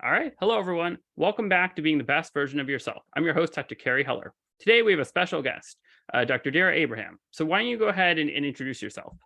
All right. Hello, everyone. Welcome back to Being the Best Version of Yourself. I'm your host, Dr. Carey Heller. Today, we have a special guest, Dr. Dara Abraham. So why don't you go ahead and introduce yourself?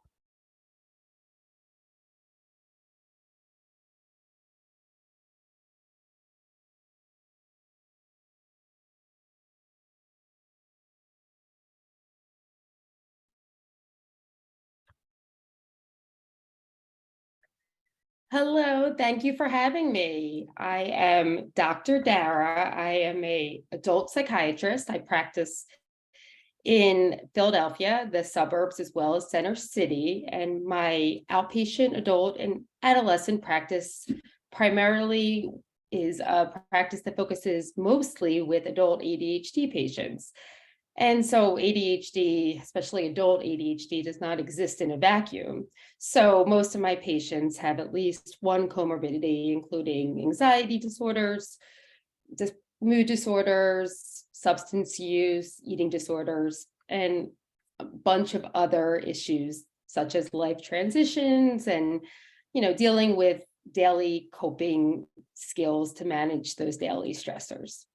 Hello, thank you for having me. I am Dr. Dara. I am a adult psychiatrist. I practice in Philadelphia, the suburbs, as well as Center City, and my outpatient adult and adolescent practice primarily is a practice that focuses mostly with adult ADHD patients. And so ADHD, especially adult ADHD, does not exist in a vacuum. So most of my patients have at least one comorbidity, including anxiety disorders, mood disorders, substance use, eating disorders, and a bunch of other issues such as life transitions and, dealing with daily coping skills to manage those daily stressors.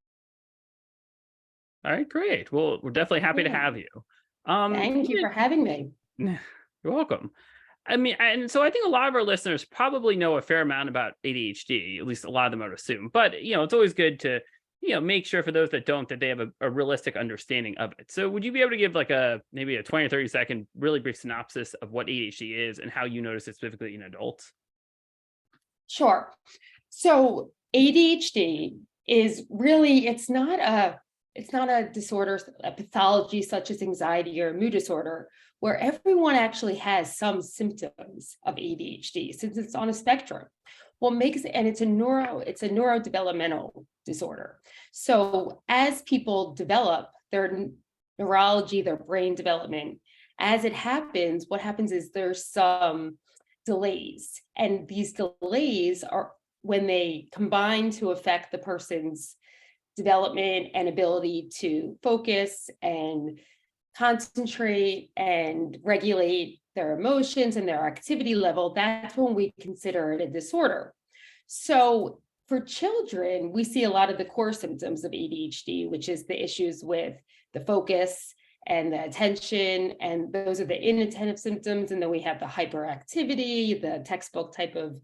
All right, great. Well, we're definitely happy to have you. Thank you for having me. You're welcome. I mean, and so I think a lot of our listeners probably know a fair amount about ADHD, at least a lot of them I would assume. But, it's always good to, make sure for those that don't, that they have a realistic understanding of it. So would you be able to give like maybe a 20 or 30 second, really brief synopsis of what ADHD is and how you notice it specifically in adults? Sure. So ADHD is really, it's not a disorder, a pathology such as anxiety or mood disorder, where everyone actually has some symptoms of ADHD since it's on a spectrum. And it's a neurodevelopmental disorder. So as people develop their neurology, their brain development, as it happens, what happens is there's some delays. And these delays are when they combine to affect the person's development and ability to focus and concentrate and regulate their emotions and their activity level, that's when we consider it a disorder. So for children, we see a lot of the core symptoms of ADHD, which is the issues with the focus and the attention, and those are the inattentive symptoms. And then we have the hyperactivity, the textbook type of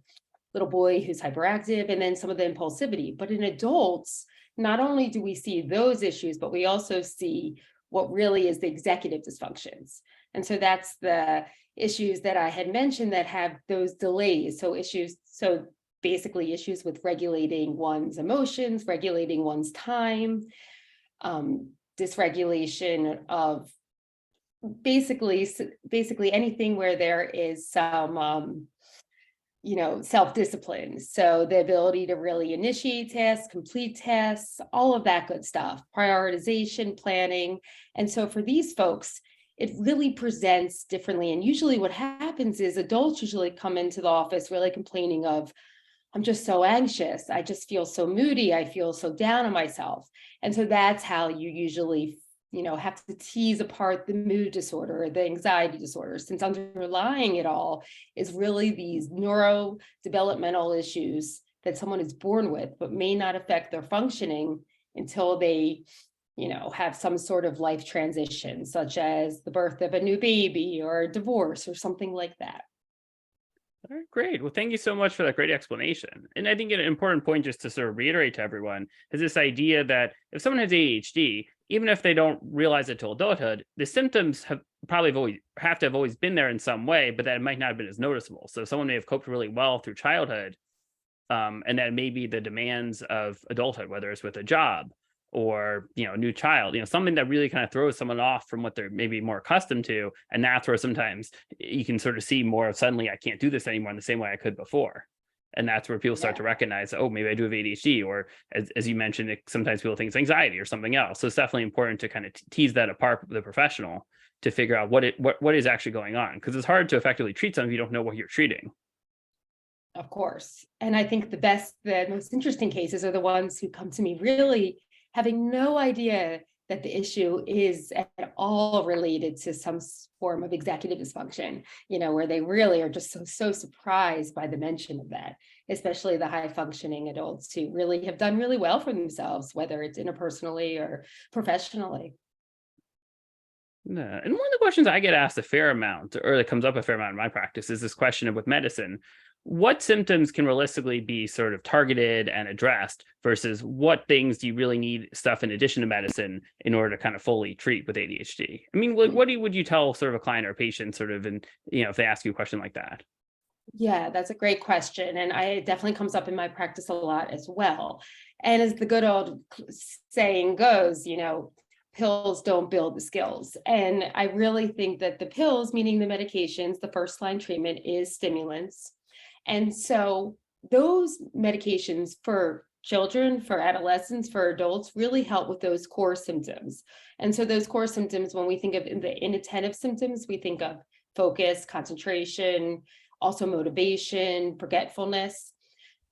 little boy who's hyperactive, and then some of the impulsivity. But in adults, not only do we see those issues, but we also see what really is the executive dysfunctions. And so that's the issues that I had mentioned that have those delays. So basically issues with regulating one's emotions, regulating one's time, dysregulation of basically anything where there is some self-discipline. So the ability to really initiate tasks, complete tasks, all of that good stuff, prioritization, planning. And so for these folks, it really presents differently. And usually what happens is adults usually come into the office really complaining of, I'm just so anxious. I just feel so moody. I feel so down on myself. And so that's how you usually have to tease apart the mood disorder or the anxiety disorder, since underlying it all is really these neurodevelopmental issues that someone is born with, but may not affect their functioning until they, have some sort of life transition, such as the birth of a new baby or a divorce or something like that. All right, great. Well, thank you so much for that great explanation. And I think an important point just to sort of reiterate to everyone is this idea that if someone has ADHD, even if they don't realize it till adulthood, the symptoms have always been there in some way, but that it might not have been as noticeable. So someone may have coped really well through childhood, and then maybe the demands of adulthood, whether it's with a job or a new child, something that really kind of throws someone off from what they're maybe more accustomed to, and that's where sometimes you can sort of see more of suddenly I can't do this anymore in the same way I could before. And that's where people start to recognize, oh, maybe I do have ADHD, or as you mentioned, sometimes people think it's anxiety or something else. So it's definitely important to kind of tease that apart with the professional to figure out what is actually going on, because it's hard to effectively treat something if you don't know what you're treating. Of course. And I think the most interesting cases are the ones who come to me really having no idea that the issue is at all related to some form of executive dysfunction, where they really are just so surprised by the mention of that, especially the high functioning adults who really have done really well for themselves, whether it's interpersonally or professionally. Yeah. And one of the questions I get asked a fair amount, or that comes up a fair amount in my practice, is this question of with medicine, what symptoms can realistically be sort of targeted and addressed versus what things do you really need stuff in addition to medicine in order to kind of fully treat with ADHD? I mean, would you tell sort of a client or a patient sort of if they ask you a question like that? Yeah, that's a great question. And it definitely comes up in my practice a lot as well. And as the good old saying goes, pills don't build the skills. And I really think that the pills, meaning the medications, the first line treatment is stimulants. And so those medications for children, for adolescents, for adults really help with those core symptoms. And so those core symptoms, when we think of the inattentive symptoms, we think of focus, concentration, also motivation, forgetfulness.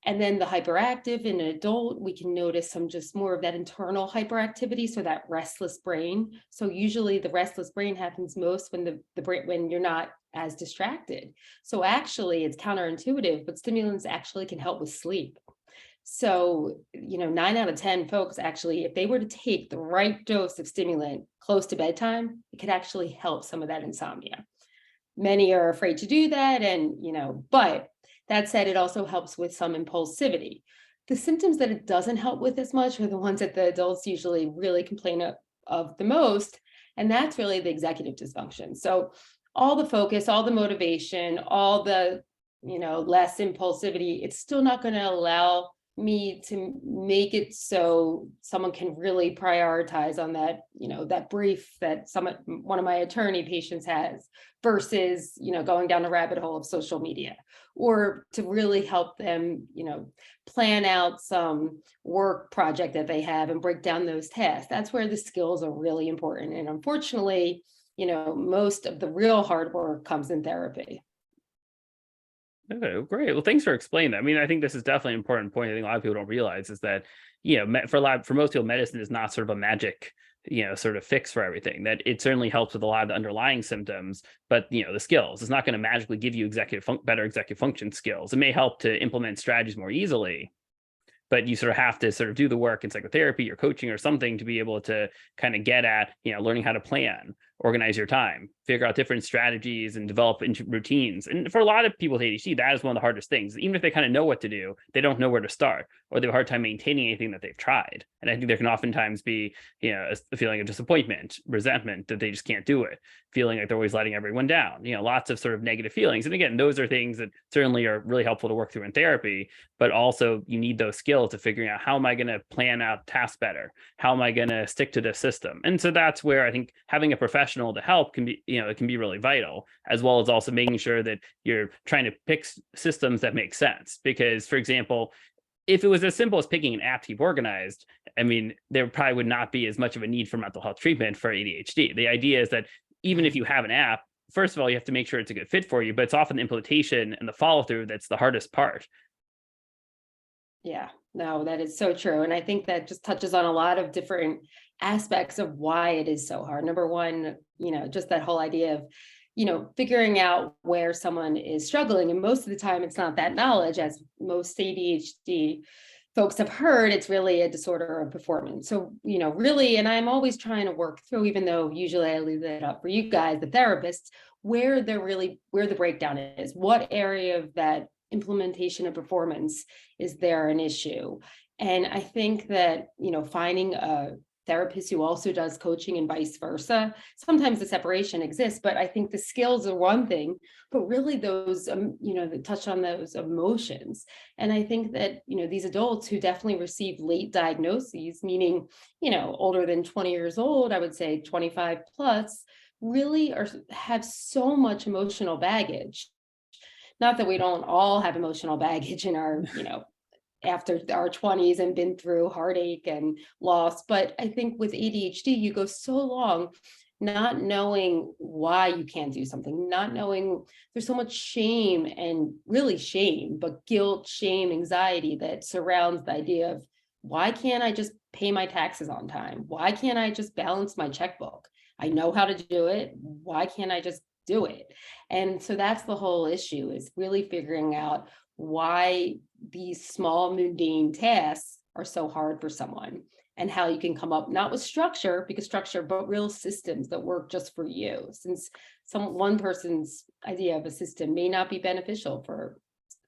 And then the hyperactive in an adult, we can notice some just more of that internal hyperactivity, so that restless brain. So usually the restless brain happens most when the brain, when you're not as distracted. So actually it's counterintuitive, but stimulants actually can help with sleep. So, 9 out of 10 folks actually, if they were to take the right dose of stimulant close to bedtime, it could actually help some of that insomnia. Many are afraid to do that, but that said, it also helps with some impulsivity. The symptoms that it doesn't help with as much are the ones that the adults usually really complain of the most, and that's really the executive dysfunction. So all the focus, all the motivation, all the, less impulsivity, it's still not going to allow me to make it so someone can really prioritize on that, that brief that one of my attorney patients has versus, going down a rabbit hole of social media, or to really help them, plan out some work project that they have and break down those tasks. That's where the skills are really important. And unfortunately, most of the real hard work comes in therapy. Okay, great. Well, thanks for explaining that. I mean, I think this is definitely an important point. I think a lot of people don't realize is that, for most people, medicine is not sort of a magic, sort of fix for everything. That it certainly helps with a lot of the underlying symptoms, but the skills, it's not going to magically give you better executive function skills. It may help to implement strategies more easily, but you sort of have to sort of do the work in psychotherapy or coaching or something to be able to kind of get at, learning how to plan, organize your time, figure out different strategies and develop into routines. And for a lot of people with ADHD, that is one of the hardest things. Even if they kind of know what to do, they don't know where to start, or they have a hard time maintaining anything that they've tried. And I think there can oftentimes be, a feeling of disappointment, resentment that they just can't do it, feeling like they're always letting everyone down, lots of sort of negative feelings. And again, those are things that certainly are really helpful to work through in therapy, but also you need those skills of figuring out, how am I going to plan out tasks better? How am I going to stick to this system? And so that's where I think having a professional to help can be, it can be really vital, as well as also making sure that you're trying to pick systems that make sense. Because, for example, if it was as simple as picking an app to keep organized, I mean, there probably would not be as much of a need for mental health treatment for ADHD. The idea is that even if you have an app, first of all, you have to make sure it's a good fit for you, but it's often the implementation and the follow through that's the hardest part. Yeah, no, that is so true. And I think that just touches on a lot of different aspects of why it is so hard. Number one, just that whole idea of, figuring out where someone is struggling. And most of the time, it's not that knowledge, as most ADHD folks have heard, it's really a disorder of performance. So, really, and I'm always trying to work through, even though usually I leave that up for you guys, the therapists, where the breakdown is, what area of that implementation of performance is there an issue. And I think that, finding a therapist who also does coaching and vice versa, sometimes the separation exists, but I think the skills are one thing, but really those, that touch on those emotions. And I think that, these adults who definitely receive late diagnoses, meaning, older than 20 years old, I would say 25 plus, really have so much emotional baggage. Not that we don't all have emotional baggage in our, after our 20s and been through heartache and loss. But I think with ADHD, you go so long not knowing why you can't do something, not knowing there's so much shame, and really shame, but guilt, shame, anxiety that surrounds the idea of Why can't I just pay my taxes on time? Why can't I just balance my checkbook? I know how to do it. Why can't I just do it? And so that's the whole issue, is really figuring out why these small mundane tasks are so hard for someone, and how you can come up not with structure, because structure, but real systems that work just for you, since one person's idea of a system may not be beneficial for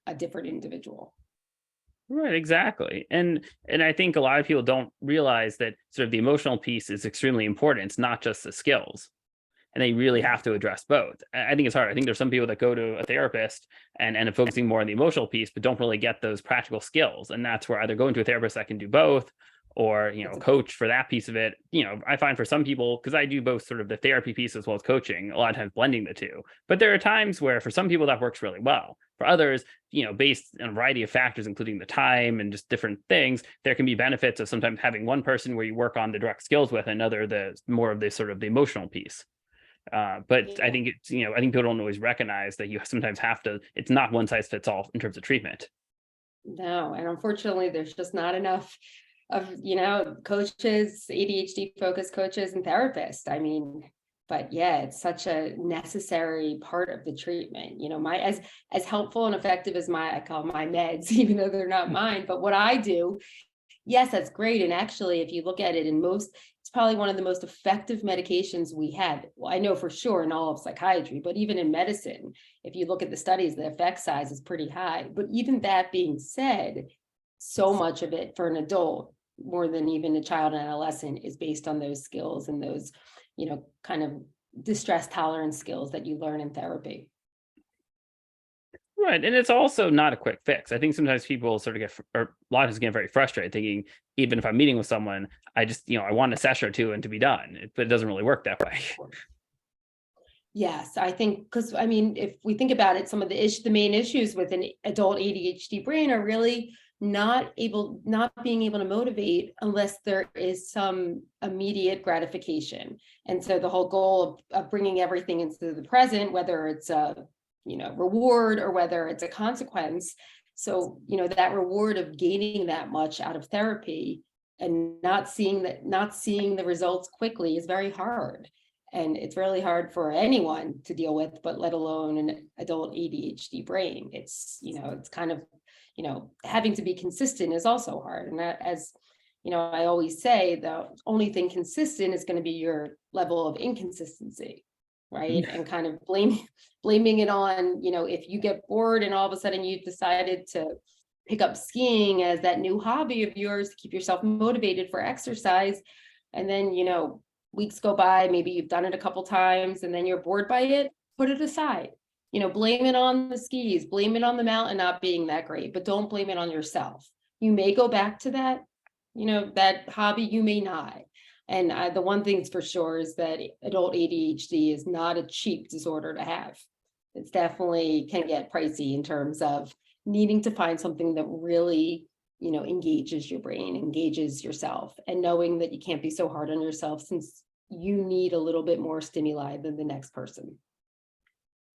a different individual. Right, exactly. And I think a lot of people don't realize that sort of the emotional piece is extremely important. It's not just the skills. And they really have to address both. I think it's hard. I think there's some people that go to a therapist and end up focusing more on the emotional piece, but don't really get those practical skills. And that's where either going to a therapist that can do both, or That's a coach for that piece of it. I find for some people, because I do both sort of the therapy piece as well as coaching, a lot of times blending the two. But there are times where for some people that works really well. For others, based on a variety of factors, including the time and just different things, there can be benefits of sometimes having one person where you work on the direct skills with, another the more of the sort of the emotional piece. But I Yeah. think I think people don't always recognize that you sometimes have to, it's not one size fits all in terms of treatment. No, and unfortunately, there's just not enough of, coaches, ADHD focused coaches and therapists. I mean, but yeah, it's such a necessary part of the treatment. My as helpful and effective as I call my meds, even though they're not mine, but what I do, yes, that's great. And actually, if you look at it it's probably one of the most effective medications we have. Well, I know for sure in all of psychiatry, but even in medicine, if you look at the studies, the effect size is pretty high. But even that being said, so much of it for an adult, more than even a child and adolescent, is based on those skills and those, kind of distress tolerance skills that you learn in therapy. Right. And it's also not a quick fix. I think sometimes people sort of or a lot of us get very frustrated thinking, even if I'm meeting with someone, I just, I want a session or two and to be done. But it doesn't really work that way. Yes, I think, because I mean, if we think about it, some of the main issues with an adult ADHD brain are really not being able to motivate unless there is some immediate gratification. And so the whole goal of bringing everything into the present, whether it's a, reward or whether it's a consequence. So, that reward of gaining that much out of therapy and not seeing the results quickly is very hard. And it's really hard for anyone to deal with, but let alone an adult ADHD brain. It's kind of, having to be consistent is also hard. And that, as I always say, the only thing consistent is going to be your level of inconsistency, right? And kind of blaming it on, if you get bored and all of a sudden you've decided to pick up skiing as that new hobby of yours to keep yourself motivated for exercise. And then, weeks go by, maybe you've done it a couple times and then you're bored by it, put it aside. Blame it on the skis, blame it on the mountain not being that great, but don't blame it on yourself. You may go back to that, that hobby, you may not. And the one thing's for sure is that adult ADHD is not a cheap disorder to have. It's definitely can get pricey in terms of needing to find something that really, engages your brain, engages yourself, and knowing that you can't be so hard on yourself since you need a little bit more stimuli than the next person.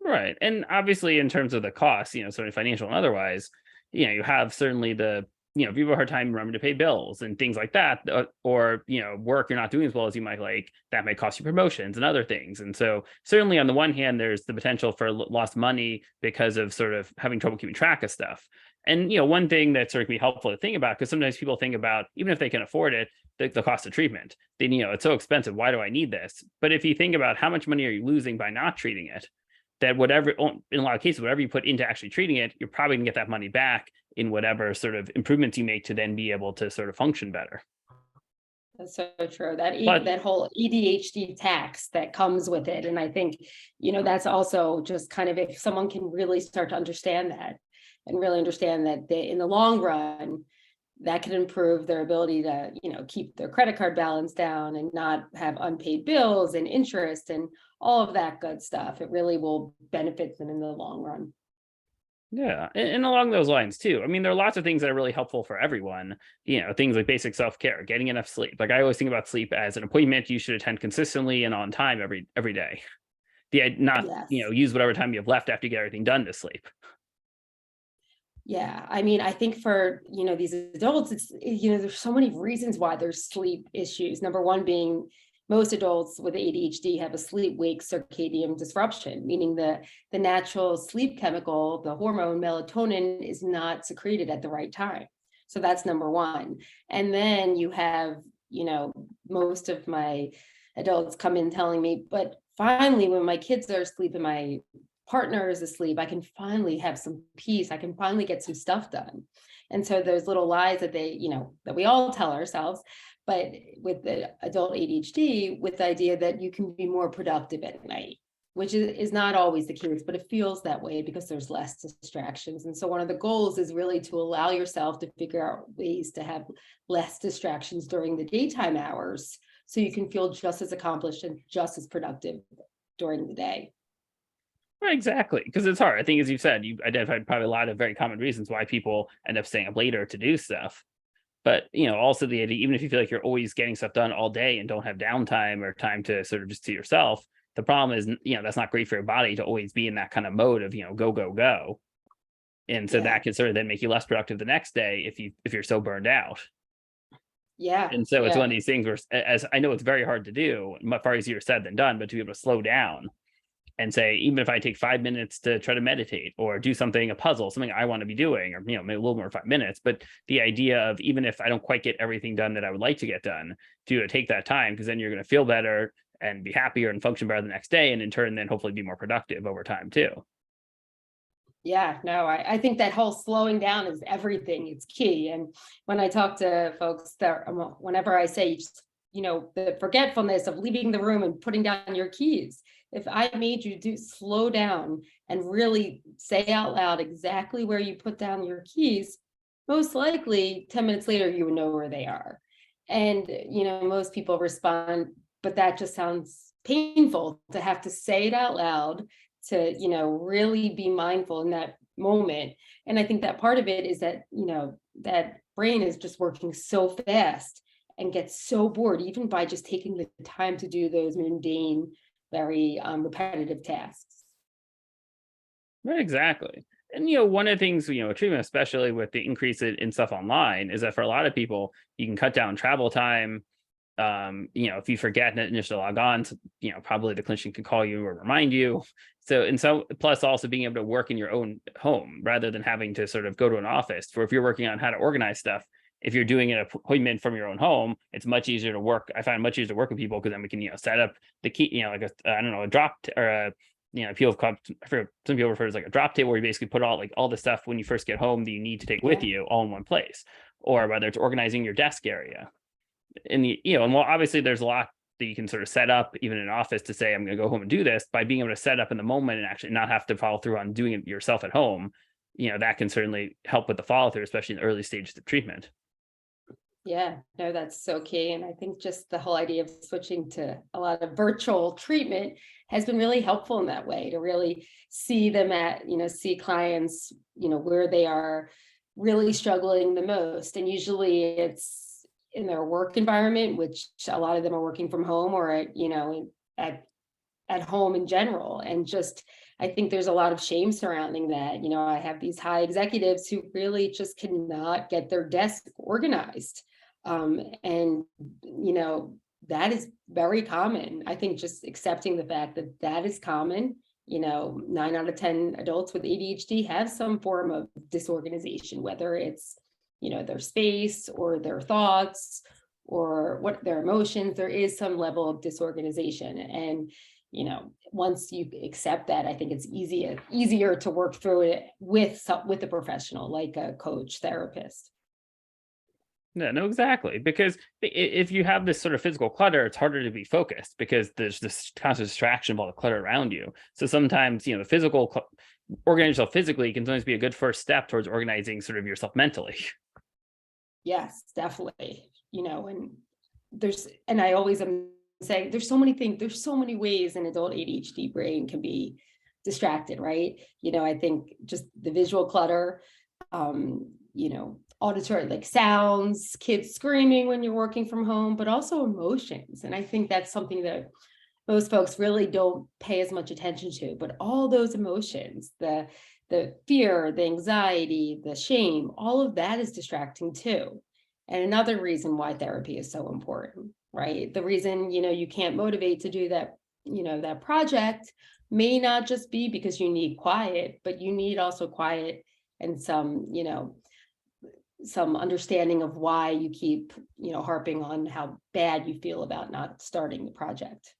Right. And obviously, in terms of the costs, sort of financial and otherwise, you have certainly if you have a hard time remembering to pay bills and things like that, or, work you're not doing as well as you might like, that may cost you promotions and other things. And so certainly on the one hand, there's the potential for lost money because of sort of having trouble keeping track of stuff. And, one thing that sort of can be helpful to think about, because sometimes people think about, even if they can afford it, the cost of treatment, then, it's so expensive. Why do I need this? But if you think about how much money are you losing by not treating it, that whatever, in a lot of cases, whatever you put into actually treating it, you're probably gonna get that money back in whatever sort of improvements you make to then be able to sort of function better. That's so true. But That whole ADHD tax that comes with it. And I think, that's also just kind of, if someone can really start to understand that and really understand that in the long run, that can improve their ability to, keep their credit card balance down and not have unpaid bills and interest and all of that good stuff. It really will benefit them in the long run. yeah, and along those lines too. I mean, there are lots of things that are really helpful for everyone. Things like basic self-care, getting enough sleep. Like I always think about sleep as an appointment you should attend consistently and on time every day. Not Yes. use whatever time you have left after you get everything done to sleep. Yeah, I mean, I think for, these adults, there's so many reasons why there's sleep issues. Number one being most adults with ADHD have a sleep-wake circadian disruption, meaning the natural sleep chemical, the hormone melatonin, is not secreted at the right time. So that's number one. And then you have, most of my adults come in telling me, but finally, when my kids are asleep and my partner is asleep, I can finally have some peace. I can finally get some stuff done. And so those little lies that that we all tell ourselves, but with the adult ADHD, with the idea that you can be more productive at night, which is not always the case, but it feels that way because there's less distractions. And so one of the goals is really to allow yourself to figure out ways to have less distractions during the daytime hours so you can feel just as accomplished and just as productive during the day. Right, exactly, because it's hard. I think, as you said, you identified probably a lot of very common reasons why people end up staying up later to do stuff. But also the idea, even if you feel like you're always getting stuff done all day and don't have downtime or time to sort of just to yourself, the problem is, that's not great for your body to always be in that kind of mode of go go go, and so Yeah. that can sort of then make you less productive the next day if you're so burned out. Yeah. And so it's Yeah. one of these things where, as I know, it's very hard to do, much far easier said than done, but to be able to slow down and say, even if I take 5 minutes to try to meditate or do something, a puzzle, something I want to be doing, or maybe a little more 5 minutes, but the idea of, even if I don't quite get everything done that I would like to get done, to take that time, because then you're going to feel better and be happier and function better the next day, and in turn then hopefully be more productive over time too. Yeah, no, I think that whole slowing down is everything. It's key. And when I talk to folks that, whenever I say, the forgetfulness of leaving the room and putting down your keys, if I made you slow down and really say out loud exactly where you put down your keys, most likely 10 minutes later, you would know where they are. And, most people respond, but that just sounds painful to have to say it out loud, to really be mindful in that moment. And I think that part of it is that that brain is just working so fast and gets so bored even by just taking the time to do those mundane, very repetitive tasks. Right, exactly. And one of the things, treatment, especially with the increase in stuff online, is that for a lot of people, you can cut down travel time. If you forget that initially log on, probably the clinician can call you or remind you. So plus also being able to work in your own home rather than having to sort of go to an office. For if you're working on how to organize stuff, if you're doing an appointment from your own home, it's much easier to work. I find it much easier to work with people because then we can, set up the key, like I don't know, a drop or a, people call for some people refer to it as like a drop table, where you basically put all the stuff when you first get home that you need to take with you all in one place, or whether it's organizing your desk area. And and obviously there's a lot that you can sort of set up even in an office to say, I'm going to go home and do this. By being able to set up in the moment and actually not have to follow through on doing it yourself at home, that can certainly help with the follow through, especially in the early stages of treatment. Yeah, no, that's so key. And I think just the whole idea of switching to a lot of virtual treatment has been really helpful in that way, to really see them see clients, where they are really struggling the most. And usually it's in their work environment, which a lot of them are working from home, or at home in general. And just, I think there's a lot of shame surrounding that. I have these high executives who really just cannot get their desk organized. And that is very common. I think just accepting the fact that that is common. 9 out of 10 adults with ADHD have some form of disorganization, whether it's their space or their thoughts or what their emotions. There is some level of disorganization, and once you accept that, I think it's easier to work through it with a professional like a coach, therapist. Yeah, no, exactly. Because if you have this sort of physical clutter, it's harder to be focused because there's this constant distraction of all the clutter around you. So sometimes, the organizing yourself physically can sometimes be a good first step towards organizing sort of yourself mentally. Yes, definitely. And I always am saying there's so many things, there's so many ways an adult ADHD brain can be distracted, right? I think just the visual clutter, auditory, like sounds, kids screaming when you're working from home, but also emotions. And I think that's something that most folks really don't pay as much attention to, but all those emotions, the the fear, the anxiety, the shame, all of that is distracting too. And another reason why therapy is so important, right? The reason, you can't motivate to do that, that project may not just be because you need quiet, but you need also quiet and some understanding of why you keep, harping on how bad you feel about not starting the project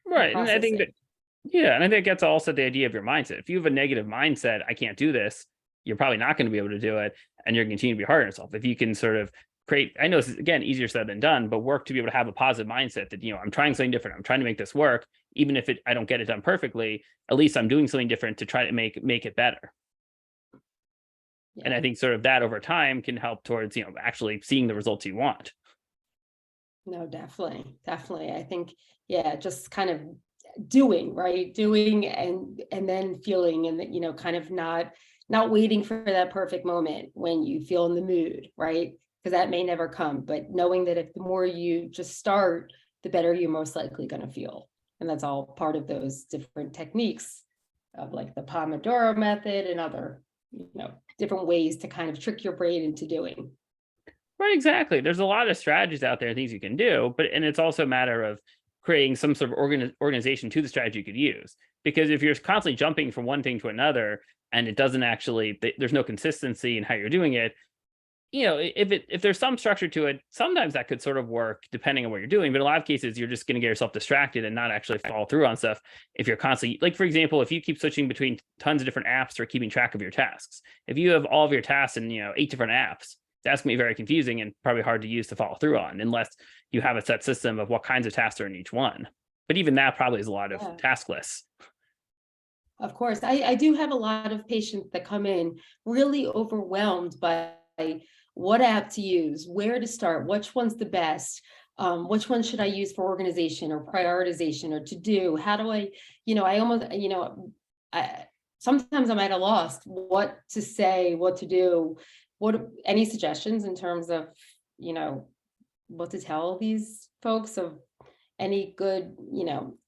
and Right. And I think that, processing. yeah, and I think that's also the idea of your mindset. If you have a negative mindset, I can't do this, you're probably not going to be able to do it, and you're going to continue to be hard on yourself. If you can sort of create, I know this is, again, easier said than done, but work to be able to have a positive mindset that, I'm trying something different. I'm trying to make this work. Even if I don't get it done perfectly, at least I'm doing something different to try to make it better. And I Yeah, think sort of that over time can help towards, actually seeing the results you want. no, definitely. I think, yeah, just kind of doing, right? Doing and then feeling, and that, kind of not waiting for that perfect moment when you feel in the mood, right? Because that may never come, but knowing that if the more you just start, the better you're most likely going to feel. And that's all part of those different techniques of like the Pomodoro method and other, different ways to kind of trick your brain into doing. Right, exactly. There's a lot of strategies out there, things you can do, and it's also a matter of creating some sort of organization to the strategy you could use. Because if you're constantly jumping from one thing to another, and it doesn't actually, there's no consistency in how you're doing it. If there's some structure to it, sometimes that could sort of work depending on what you're doing. But in a lot of cases, you're just going to get yourself distracted and not actually follow through on stuff. If you're constantly, like, for example, if you keep switching between tons of different apps or keeping track of your tasks, if you have all of your tasks in, 8 different apps, that's going to be very confusing and probably hard to use to follow through on, unless you have a set system of what kinds of tasks are in each one. But even that probably is a lot of Yeah. task lists. Of course, I do have a lot of patients that come in really overwhelmed by what app to use, where to start, which one's the best, which one should I use for organization or prioritization or to do? How do I almost, sometimes I'm at a loss what to say, what to do. Any suggestions in terms of, what to tell these folks of any good,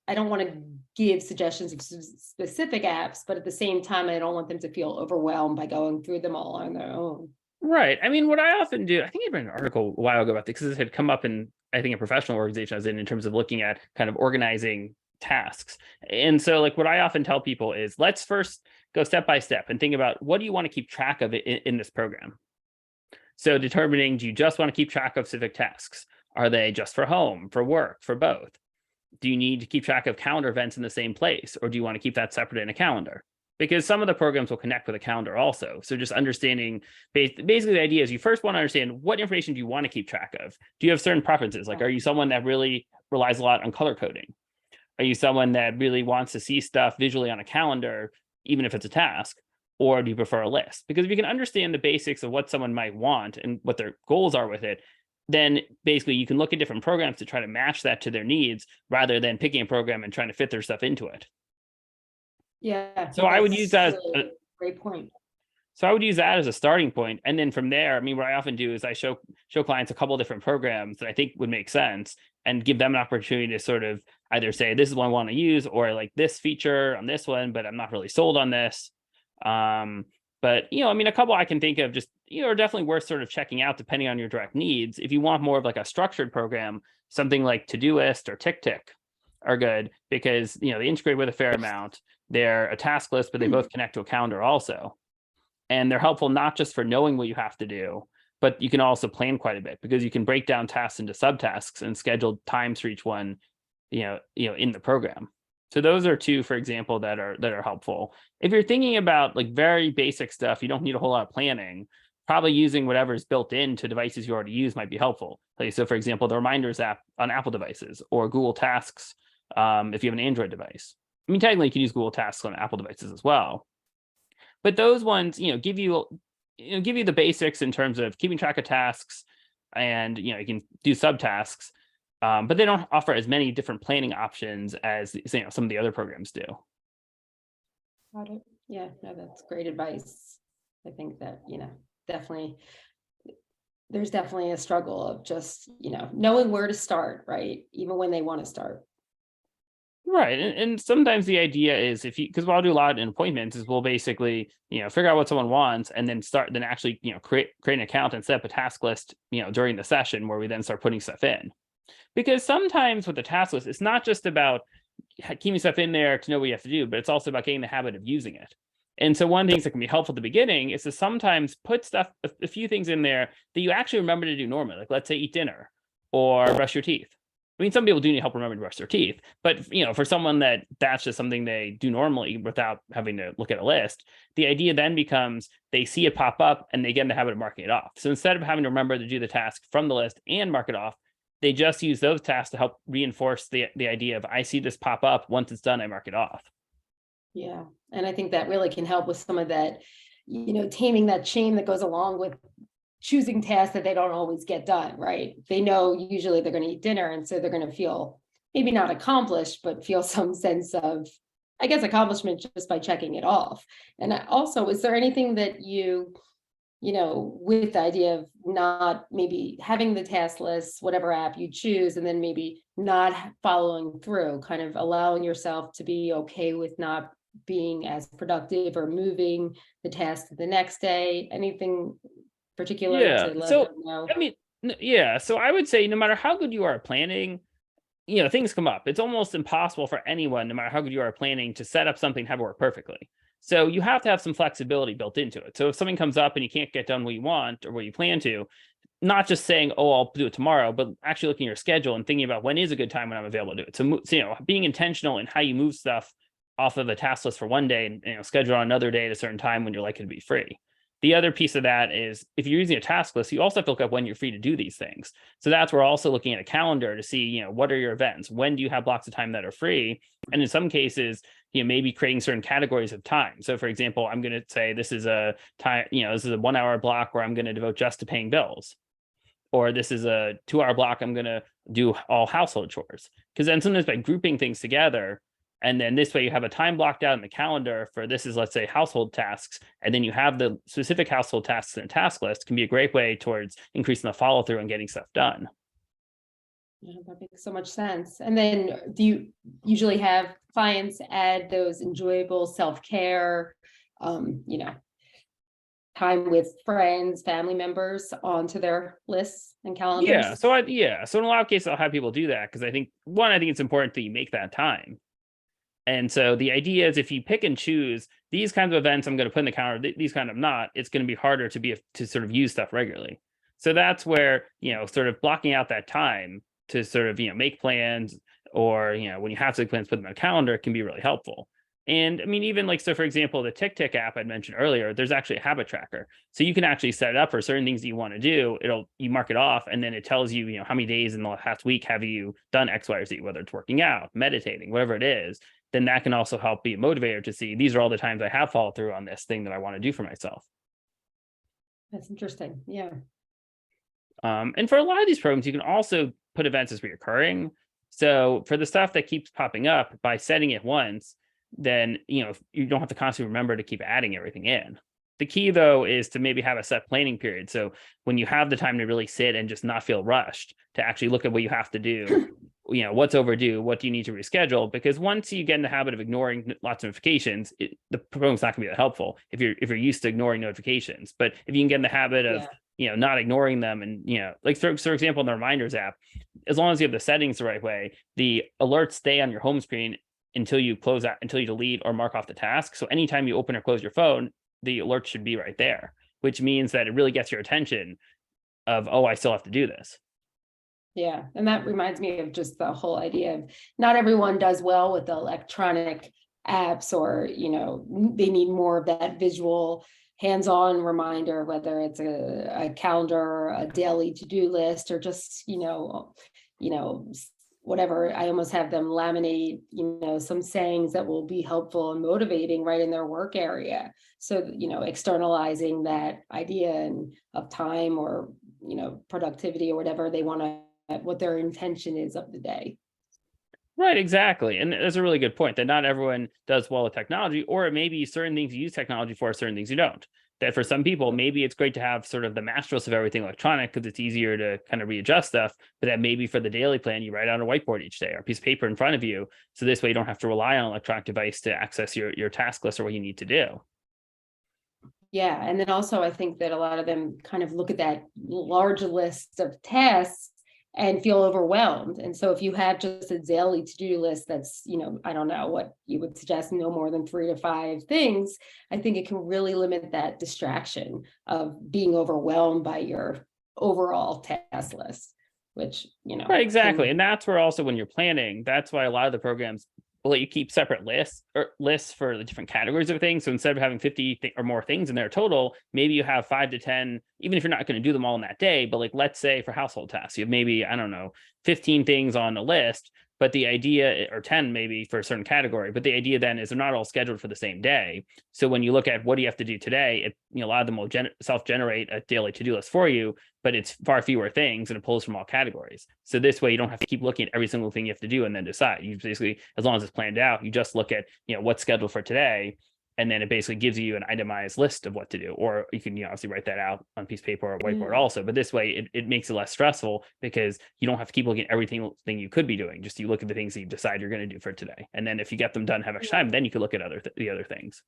I don't want to give suggestions of specific apps, but at the same time, I don't want them to feel overwhelmed by going through them all on their own. Right. I mean, what I often do, I think I read an article a while ago about this because this had come up in, I think, a professional organization I was in terms of looking at kind of organizing tasks. And so, like, what I often tell people is let's first go step by step and think about what do you want to keep track of in this program. So determining, do you just want to keep track of civic tasks? Are they just for home, for work, for both? Do you need to keep track of calendar events in the same place, or do you want to keep that separate in a calendar? Because some of the programs will connect with a calendar also. So just understanding, basically the idea is you first want to understand what information do you want to keep track of? Do you have certain preferences? Like, are you someone that really relies a lot on color coding? Are you someone that really wants to see stuff visually on a calendar, even if it's a task? Or do you prefer a list? Because if you can understand the basics of what someone might want and what their goals are with it, then basically you can look at different programs to try to match that to their needs rather than picking a program and trying to fit their stuff into it. Yeah, So I would use that really a great point. So I would use that as a starting point. And then from there, I mean, what I often do is I show clients a couple of different programs that I think would make sense and give them an opportunity to sort of either say, this is what I want to use, or like this feature on this one, but I'm not really sold on this. But, I mean, a couple I can think of just, are definitely worth sort of checking out depending on your direct needs. If you want more of like a structured program, something like Todoist or TickTick are good because, they integrate with a fair amount. They're a task list, but they both connect to a calendar also. And they're helpful not just for knowing what you have to do, but you can also plan quite a bit because you can break down tasks into subtasks and schedule times for each one, in the program. So those are two, for example, that are helpful. If you're thinking about like very basic stuff, you don't need a whole lot of planning. Probably using whatever is built into devices you already use might be helpful. Like, so, for example, the Reminders app on Apple devices or Google Tasks if you have an Android device. I mean, technically, you can use Google Tasks on Apple devices as well. But those ones, give you the basics in terms of keeping track of tasks, and you can do subtasks, but they don't offer as many different planning options as some of the other programs do. Got it. Yeah, no, that's great advice. I think that, definitely, there's definitely a struggle of just, knowing where to start, right? Even when they want to start. Right. And sometimes the idea is because what I'll do a lot in appointments is we'll basically, figure out what someone wants and then actually, create an account and set up a task list, during the session where we then start putting stuff in. Because sometimes with the task list, it's not just about keeping stuff in there to know what you have to do, but it's also about getting the habit of using it. And so one of the things that can be helpful at the beginning is to sometimes put a few things in there that you actually remember to do normally. Like let's say eat dinner or brush your teeth. I mean, some people do need help remembering to brush their teeth, but for someone that's just something they do normally without having to look at a list, the idea then becomes they see it pop up and they get in the habit of marking it off. So instead of having to remember to do the task from the list and mark it off, they just use those tasks to help reinforce the idea of I see this pop up. Once it's done, I mark it off. Yeah. And I think that really can help with some of that, taming that shame that goes along with choosing tasks that they don't always get done, right? They know usually they're going to eat dinner. And so they're going to feel maybe not accomplished, but feel some sense of, I guess, accomplishment just by checking it off. And also, is there anything that with the idea of not maybe having the task list, whatever app you choose, and then maybe not following through, kind of allowing yourself to be okay with not being as productive or moving the task to the next day? Anything particular Yeah. to let So, them know? I mean, yeah. So I would say no matter how good you are at planning, things come up. It's almost impossible for anyone, no matter how good you are at planning, to set up something and have it work perfectly. So you have to have some flexibility built into it. So if something comes up and you can't get done what you want or what you plan to, not just saying, "Oh, I'll do it tomorrow," but actually looking at your schedule and thinking about when is a good time when I'm available to do it. So being intentional in how you move stuff off of a task list for one day and schedule on another day at a certain time when you're likely to be free. The other piece of that is if you're using a task list, you also have to look up when you're free to do these things. So that's where also looking at a calendar to see, what are your events? When do you have blocks of time that are free? And in some cases, maybe creating certain categories of time. So for example, I'm going to say this is a time, this is a 1 hour block where I'm going to devote just to paying bills. Or this is a 2 hour block, I'm going to do all household chores. Because then sometimes by grouping things together, and then this way you have a time blocked out in the calendar for this is, let's say, household tasks. And then you have the specific household tasks in a task list can be a great way towards increasing the follow through and getting stuff done. Yeah, that makes so much sense. And then do you usually have clients add those enjoyable self-care, time with friends, family members onto their lists and calendars? So in a lot of cases, I'll have people do that because I think it's important that you make that time. And so the idea is if you pick and choose these kinds of events, I'm going to put in the calendar, these kind of not, it's going to be harder to sort of use stuff regularly. So that's where, sort of blocking out that time to sort of, make plans or, when you have to make plans, put them on a calendar can be really helpful. And I mean, even like, so for example, the Tick app I'd mentioned earlier, there's actually a habit tracker. So you can actually set it up for certain things that you want to do. You mark it off and then it tells you, how many days in the past week have you done X, Y, or Z, whether it's working out, meditating, whatever it is. Then that can also help be a motivator to see these are all the times I have followed through on this thing that I want to do for myself. That's interesting. Yeah. And for a lot of these programs, you can also put events as reoccurring. So for the stuff that keeps popping up, by setting it once, then you don't have to constantly remember to keep adding everything in. The key though is to maybe have a set planning period. So when you have the time to really sit and just not feel rushed, to actually look at what you have to do, what's overdue, what do you need to reschedule? Because once you get in the habit of ignoring lots of notifications, the program's not going to be that helpful if you're used to ignoring notifications. But if you can get in the habit of not ignoring them, and like for example, in the reminders app, as long as you have the settings the right way, the alerts stay on your home screen until you close out, until you delete or mark off the task. So anytime you open or close your phone, the alert should be right there, which means that it really gets your attention of, oh, I still have to do this. Yeah. And that reminds me of just the whole idea of not everyone does well with the electronic apps, or, they need more of that visual hands-on reminder, whether it's a calendar, a daily to-do list, or just, whatever. I almost have them laminate, some sayings that will be helpful and motivating right in their work area. So, externalizing that idea of time or, productivity or whatever they want to, what their intention is of the day. Right, exactly. And that's a really good point that not everyone does well with technology, or it may be certain things you use technology for, certain things you don't. that for some people, maybe it's great to have sort of the master list of everything electronic because it's easier to kind of readjust stuff. But that maybe for the daily plan, you write on a whiteboard each day or a piece of paper in front of you. So this way you don't have to rely on an electronic device to access your task list or what you need to do. Yeah. And then also, I think that a lot of them kind of look at that large list of tasks and feel overwhelmed. And so if you have just a daily to-do list that's, I don't know what you would suggest, no more than 3 to 5 things, I think it can really limit that distraction of being overwhelmed by your overall task list, which, Right, exactly. And that's where also when you're planning, that's why a lot of the programs will let you keep separate lists for the different categories of things. So instead of having 50 or more things in there total, maybe you have 5 to 10, even if you're not going to do them all in that day. But like, let's say for household tasks, you have maybe, I don't know, 15 things on a list, but the idea, or 10 maybe for a certain category, but the idea then is they're not all scheduled for the same day. So when you look at what do you have to do today, a lot of them will self-generate a daily to-do list for you, but it's far fewer things and it pulls from all categories. So this way you don't have to keep looking at every single thing you have to do and then decide. You basically, as long as it's planned out, you just look at, what's scheduled for today. And then it basically gives you an itemized list of what to do. Or you can obviously write that out on a piece of paper or a whiteboard also. But this way it makes it less stressful because you don't have to keep looking at everything you could be doing. Just you look at the things that you decide you're going to do for today. And then if you get them done, have extra time, then you could look at the other things.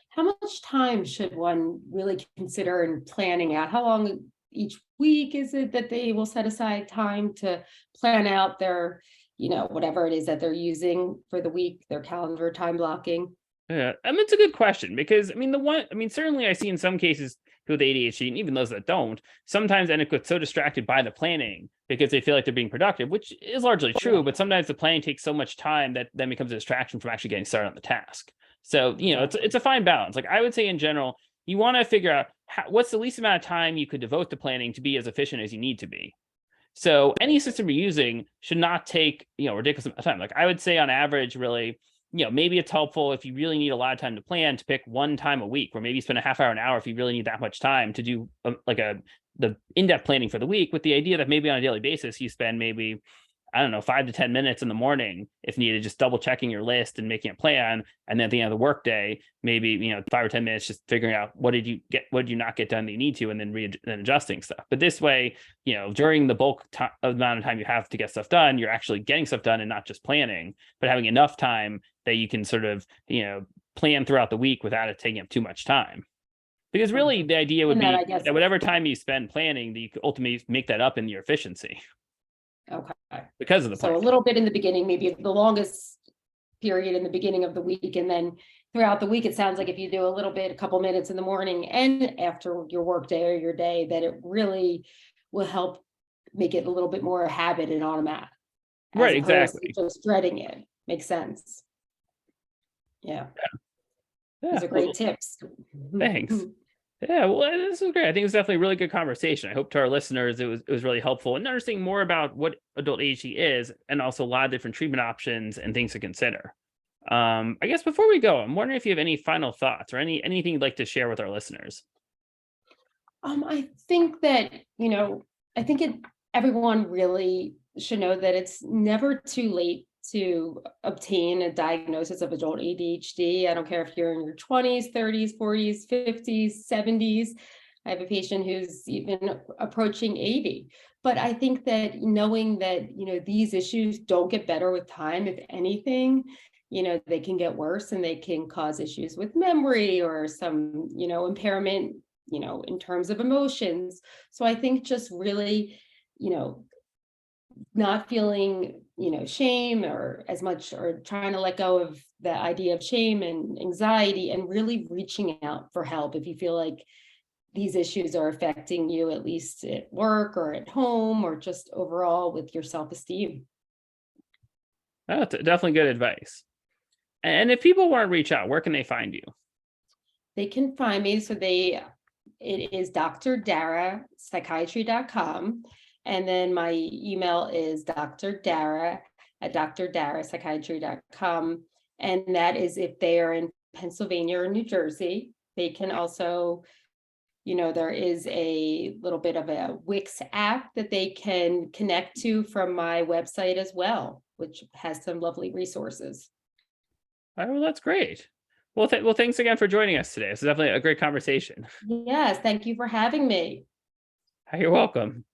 How much time should one really consider in planning out? How long each week is it that they will set aside time to plan out their, whatever it is that they're using for the week, their calendar time blocking? Yeah, it's a good question because certainly I see in some cases people with ADHD, and even those that don't, sometimes end up get so distracted by the planning because they feel like they're being productive, which is largely true. But sometimes the planning takes so much time that then becomes a distraction from actually getting started on the task. So it's a fine balance. Like I would say in general, you want to figure out what's the least amount of time you could devote to planning to be as efficient as you need to be. So any system you're using should not take ridiculous amount of time. Like I would say on average, really. Maybe it's helpful if you really need a lot of time to plan to pick one time a week, or maybe you spend a half hour, an hour if you really need that much time to do the in-depth planning for the week, with the idea that maybe on a daily basis you spend maybe, I don't know, 5 to 10 minutes in the morning if needed, just double checking your list and making a plan. And then at the end of the workday, maybe 5 or 10 minutes just figuring out what did you not get done that you need to, and then adjusting stuff. But this way, during the bulk amount of time you have to get stuff done, you're actually getting stuff done and not just planning, but having enough time that you can sort of plan throughout the week without it taking up too much time. Because really the idea would be that whatever time you spend planning, that you could ultimately make that up in your efficiency. Okay. Because of the plan. So a little bit in the beginning, maybe the longest period in the beginning of the week, and then throughout the week, it sounds like if you do a little bit, a couple minutes in the morning and after your work day or your day, that it really will help make it a little bit more a habit and automatic. Right, exactly. Just dreading it. Makes sense. Yeah. These are great tips. Thanks. Yeah, well, this was great. I think it was definitely a really good conversation. I hope to our listeners it was really helpful in understanding more about what adult ADHD is, and also a lot of different treatment options and things to consider. I guess before we go, I'm wondering if you have any final thoughts or anything you'd like to share with our listeners. I think that everyone really should know that it's never too late to obtain a diagnosis of adult ADHD. I don't care if you're in your 20s, 30s, 40s, 50s, 70s. I have a patient who's even approaching 80. But I think that knowing that, these issues don't get better with time, if anything, they can get worse and they can cause issues with memory or some, impairment, in terms of emotions. So I think just really, not feeling, shame or as much, or trying to let go of the idea of shame and anxiety, and really reaching out for help if you feel like these issues are affecting you, at least at work or at home, or just overall with your self-esteem. That's definitely good advice. And if people want to reach out, where can they find you? They can find me. So it is Dr. Dara, psychiatry.com. And then my email is drdara@drdarapsychiatry.com. And that is if they are in Pennsylvania or New Jersey. They can also, there is a little bit of a Wix app that they can connect to from my website as well, which has some lovely resources. Oh, well, that's great. Well, thanks again for joining us today. This is definitely a great conversation. Yes, thank you for having me. You're welcome.